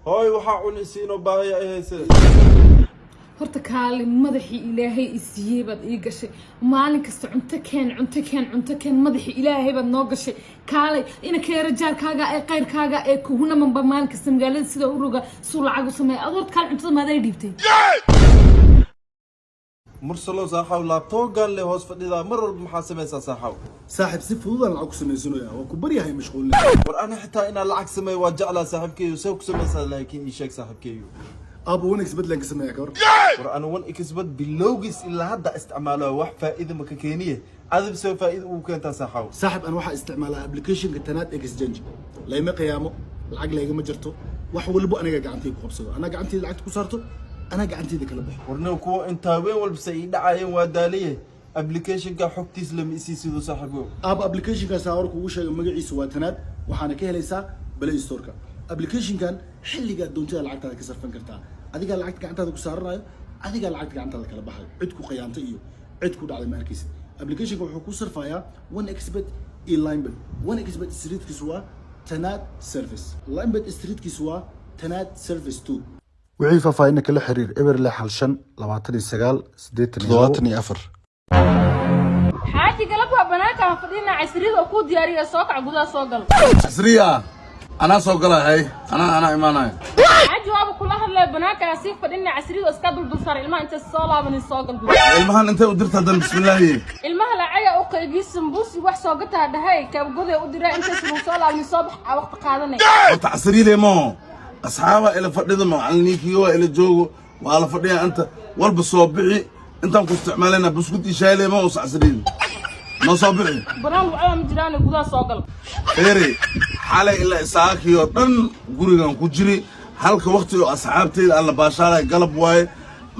هاي وحاول يسينو باهي ايهيسه horta kaali madaxii ilaahay isiyay baad ii gashay maalin kasta cunto keen madaxii ilaahay baad noo gashay kaalay ina keera jaarkaaga ee qayrkaaga ee kuhuna manba maalin kasta magaalada sida u roga suu lacag u sameey adoort kaal cuntada maaday dhiibtay مرسلو صاحو لابتو قال لي هوس فديدا مر محاسبه صاحو صاحب سي فودان العكس سميسنويا وكبري هي مشغول وانا حتى انا العكس ما يوجع له صاحبكي وسوق سميسا لكن يشك صاحبكي ابو وين كسبت لك سميها كور وانا وين كسبت باللوجس الا هدا استعماله واحد فائده مكاكينيه هذا بسوي فائده وكانت صاحو صاحب انا واحد استعمالها ابلكيشن كتنات اكسجنج لا ما قيامه العقل يا ما جرته wax walbo aniga gacantay ku qabsado ana gacantay lacag ku saarto ana gacantayda kala baxo warna ku inta weyn walba say dhacayeen waa daaliye application ka xogtiis lama isiisido saaxiibo application ka saawir kugu sheegay magaciisa waa tanaad waxaana ka helaysaa Play Store ka application kan xilliga doontada lacagtaada ka sarfan kartaa adiga lacagta gacantaada ku saaranayo adiga lacagta gacantaada kala baxay cid ku qiyaantay iyo cid ku dhacday markiis application wuxuu ku sarfayaa one expert e-linebet one expert street kiswa tanaad service linebet street kiswa tanaad service 2 wixii faahfaahin kala xiriir eber la xalshan 29 84 xaaji galab waa banaanka fadhina casriida oo ku diyaariya soo kac gudaha soo gal casriya ana soo galahay ana imaanay xaaji waaba kula hadlay banaanka si fadhina casriida iska dul sar ilmaha inta soo laaban soo gal ilmahan inta u dirta dan bismillaah ilmaha lacaga oo qaybi sambuusi wax soo gataa dhahay ka gudaha u diraa inta soo laaban soo bax waqti qaadanay wata casriile mo asxaaba ila fadhida macaliniinkiyo ila joogo waa la fadhiya anta walba soo bixi intaan ku isticmaalana buskud ishaale ma oo casriin ma soo bixi banaan waxaa ma jiraan gudaha soo gal khayri xalay ila isaakiyo dhan gurigan ku jiri halka waqti oo asxaabteeda alla baashaalay galab waaye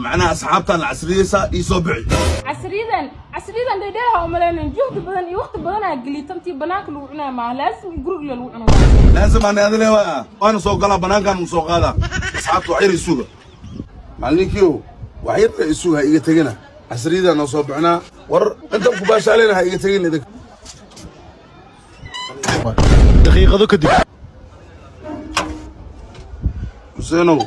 macnaa asxaabtan casriyeysa ii soo bixi casriidan dheedheeraha oo maleeyeen juhdi badan iyo waqti badan ay galiitantii banaanka lagu cunaa ma laasim guriga lagu cunaa لازم أنا هذا ليه وأنا سوق قلب بنان كان مسوق هذا أصحابه عير يسوق معلنيكيو وعير يسوق هي تجينا عسريدا أنا صوبنا أنت مكباش علينا هي تجينا ذك دقيقة ذوك دي حسينو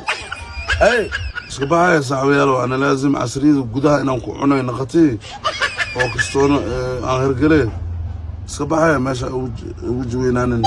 أي صباح يا صاحبي يلا أنا لازم عسريد وجودها أنا وكوعنا نقطي أو كستون أنا هرجلي صباح يا ماشي وجوينا